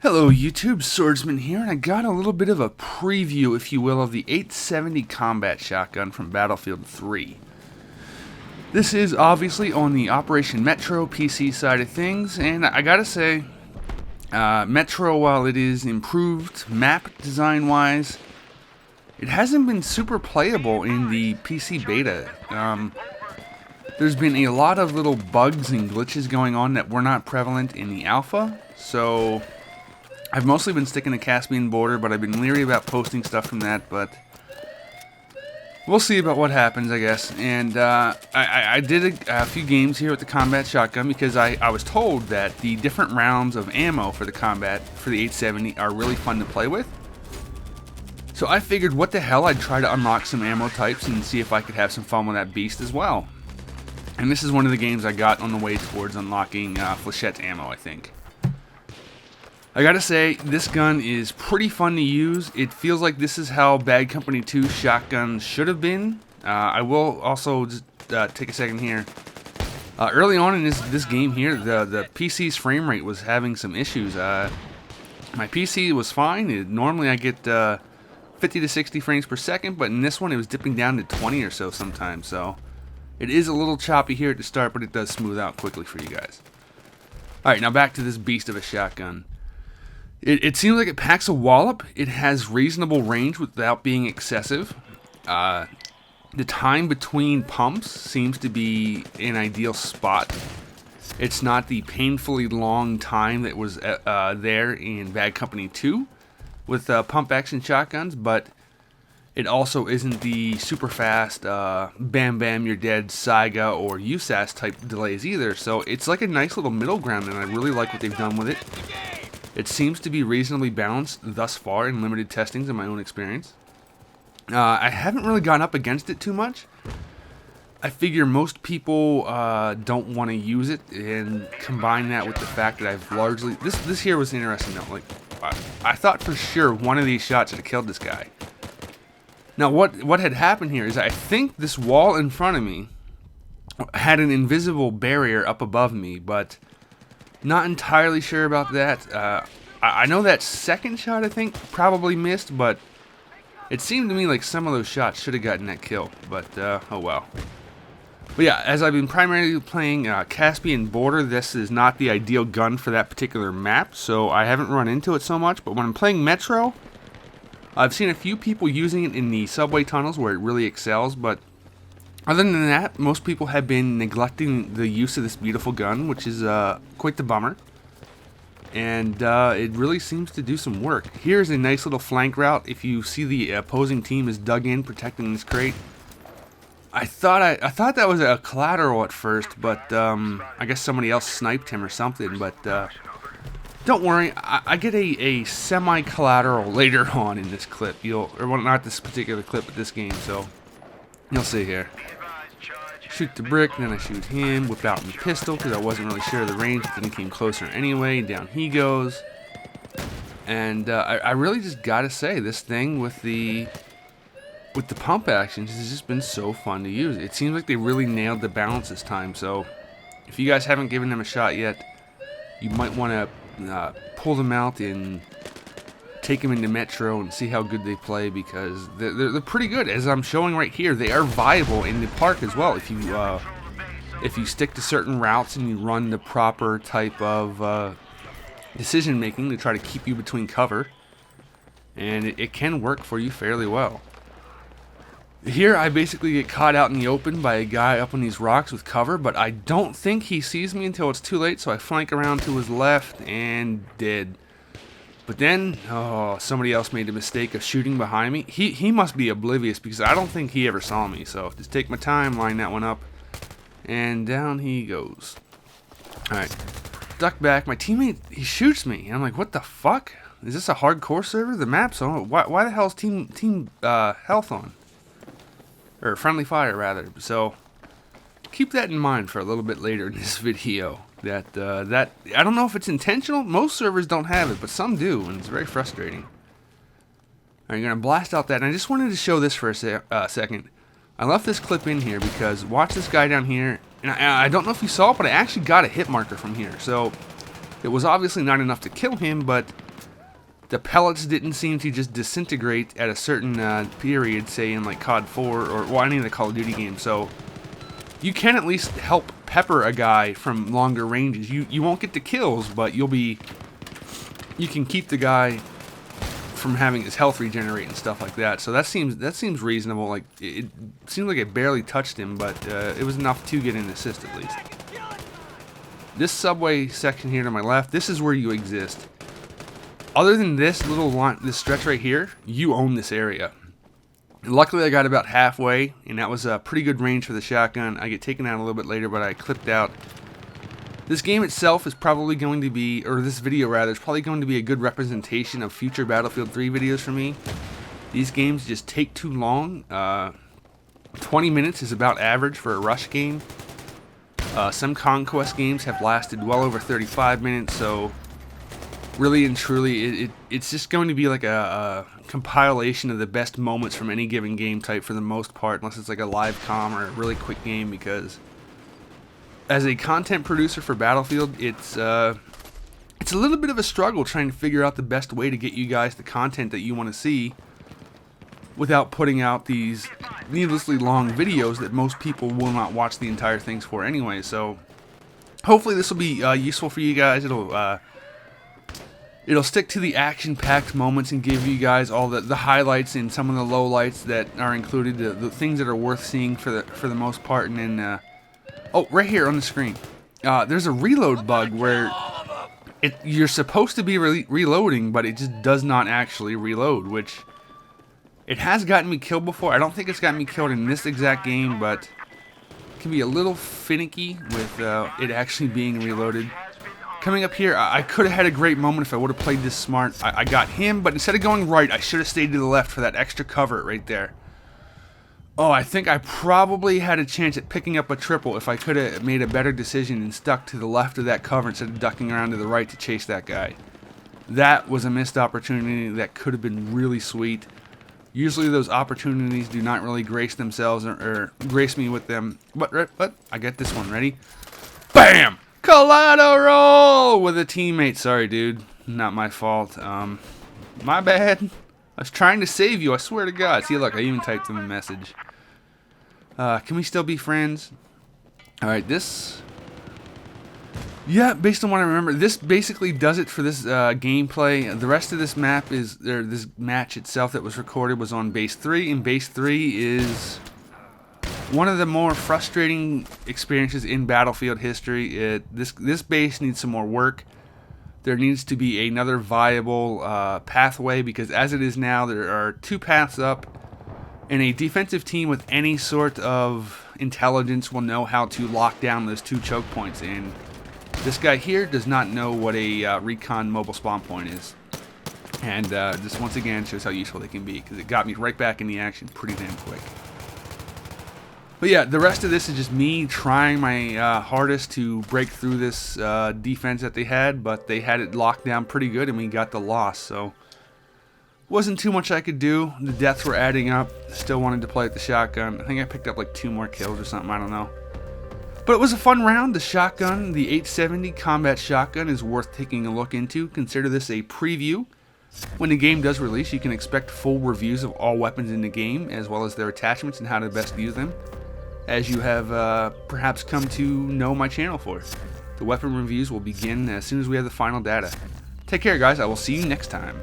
Hello YouTube, Swordsman here, and I got a little bit of a preview, if you will, of the 870 combat shotgun from Battlefield 3. This is obviously on the Operation Metro PC side of things, and I gotta say, Metro, while it is improved map design-wise, it hasn't been super playable in the PC beta. There's been a lot of little bugs and glitches going on that were not prevalent in the alpha, so I've mostly been sticking to Caspian Border, but I've been leery about posting stuff from that, but we'll see about what happens, I guess. And I did a few games here with the combat shotgun because I was told that the different rounds of ammo for the combat for the 870 are really fun to play with. So I figured what the hell, I'd try to unlock some ammo types and see if I could have some fun with that beast as well. And this is one of the games I got on the way towards unlocking Flechette's ammo, I think. I gotta say, this gun is pretty fun to use. It feels like this is how Bad Company 2 shotguns should have been. I will also just take a second here. Early on in this game here, the PC's frame rate was having some issues. My PC was fine. Normally I get 50 to 60 frames per second, but in this one it was dipping down to 20 or so sometimes. So it is a little choppy here at the start, but it does smooth out quickly for you guys. Alright, now back to this beast of a shotgun. It seems like it packs a wallop. It has reasonable range without being excessive. The time between pumps seems to be an ideal spot. It's not the painfully long time that was there in Bad Company 2 with pump action shotguns, but it also isn't the super fast bam bam you're dead Saiga or USAS type delays either. So it's like a nice little middle ground, and I really like what they've done with it. It seems to be reasonably balanced thus far in limited testings in my own experience. I haven't really gone up against it too much. I figure most people don't want to use it, and combine that with the fact that I've largely... This here was interesting though. Like, I thought for sure one of these shots had killed this guy. Now what had happened here is I think this wall in front of me had an invisible barrier up above me, but not entirely sure about that. I know that second shot, I think, probably missed, but it seemed to me like some of those shots should have gotten that kill, but oh well. But yeah, as I've been primarily playing Caspian Border, this is not the ideal gun for that particular map, so I haven't run into it so much, but when I'm playing Metro, I've seen a few people using it in the subway tunnels where it really excels, but other than that, most people have been neglecting the use of this beautiful gun, which is quite the bummer. And it really seems to do some work. Here's a nice little flank route. If you see the opposing team is dug in protecting this crate. I thought that was a collateral at first, but I guess somebody else sniped him or something. But don't worry, I get a semi-collateral later on in this clip. Well, not this particular clip, but this game. So you'll see here. Shoot the brick, then I shoot him, whip out my pistol because I wasn't really sure of the range, but then he came closer anyway. Down he goes. And I really just gotta say, this thing with the pump actions has just been so fun to use. It seems like they really nailed the balance this time, so if you guys haven't given them a shot yet, you might want to pull them out and take them into Metro and see how good they play, because they're pretty good. As I'm showing right here, they are viable in the park as well if you stick to certain routes and you run the proper type of decision making to try to keep you between cover, and it can work for you fairly well. Here I basically get caught out in the open by a guy up on these rocks with cover, but I don't think he sees me until it's too late, so I flank around to his left and dead. But then, somebody else made the mistake of shooting behind me. He must be oblivious because I don't think he ever saw me. So just take my time, line that one up, and down he goes. Alright, duck back. My teammate, he shoots me. And I'm like, what the fuck? Is this a hardcore server? The map's on. Why the hell is team health on? Or friendly fire, rather. So keep that in mind for a little bit later in this video. That I don't know if it's intentional. Most servers don't have it, but some do, and it's very frustrating. Alright, you're gonna blast out that, and I just wanted to show this for a second. I left this clip in here because watch this guy down here, and I don't know if you saw it, but I actually got a hit marker from here. So it was obviously not enough to kill him, but The pellets didn't seem to just disintegrate at a certain period, say in like COD 4 or well, any of the Call of Duty games. So you can at least help pepper a guy from longer ranges. You won't get the kills, but you can keep the guy from having his health regenerate and stuff like that. So that seems reasonable. Like it seems like it barely touched him, but it was enough to get an assist at least. This subway section here to my left, this is where you exist. Other than this little line, this stretch right here, you own this area. And luckily I got about halfway, and that was a pretty good range for the shotgun. I get taken out a little bit later, but I clipped out. This game itself is probably going to be, or this video rather, is probably going to be a good representation of future Battlefield 3 videos for me. These games just take too long. 20 minutes is about average for a rush game. Some Conquest games have lasted well over 35 minutes, so really and truly, it's just going to be like a compilation of the best moments from any given game type for the most part, unless it's like a live comm or a really quick game, because as a content producer for Battlefield, it's a little bit of a struggle trying to figure out the best way to get you guys the content that you want to see without putting out these needlessly long videos that most people will not watch the entire things for anyway. So hopefully this will be useful for you guys. It'll stick to the action-packed moments and give you guys all the highlights and some of the lowlights that are included, the things that are worth seeing for the most part. And then, oh, right here on the screen, there's a reload bug where you're supposed to be reloading, but it just does not actually reload, which it has gotten me killed before. I don't think it's gotten me killed in this exact game, but it can be a little finicky with it actually being reloaded. Coming up here, I could have had a great moment if I would have played this smart. I got him, but instead of going right, I should have stayed to the left for that extra cover right there. Oh, I think I probably had a chance at picking up a triple if I could have made a better decision and stuck to the left of that cover instead of ducking around to the right to chase that guy. That was a missed opportunity that could have been really sweet. Usually those opportunities do not really grace themselves or grace me with them. But I get this one. Ready? Bam! Collateral with a teammate. Sorry, dude. Not my fault. My bad. I was trying to save you. I swear to God. See, look, I even typed him a message. Can we still be friends? All right, this. Yeah, based on what I remember, this basically does it for this gameplay. The rest of this map is, or this match itself that was recorded was on Base 3, and Base 3 is one of the more frustrating experiences in Battlefield history. This base needs some more work. There needs to be another viable pathway, because as it is now, there are two paths up, and a defensive team with any sort of intelligence will know how to lock down those two choke points. And this guy here does not know what a recon mobile spawn point is. And this once again shows how useful they can be, because it got me right back in the action pretty damn quick. But yeah, the rest of this is just me trying my hardest to break through this defense that they had, but they had it locked down pretty good and we got the loss, so wasn't too much I could do. The deaths were adding up. Still wanted to play with the shotgun. I think I picked up like 2 more kills or something, I don't know. But it was a fun round. The shotgun, the 870 combat shotgun, is worth taking a look into. Consider this a preview. When the game does release, you can expect full reviews of all weapons in the game, as well as their attachments and how to best use them, as you have perhaps come to know my channel for. The weapon reviews will begin as soon as we have the final data. Take care, guys. I will see you next time.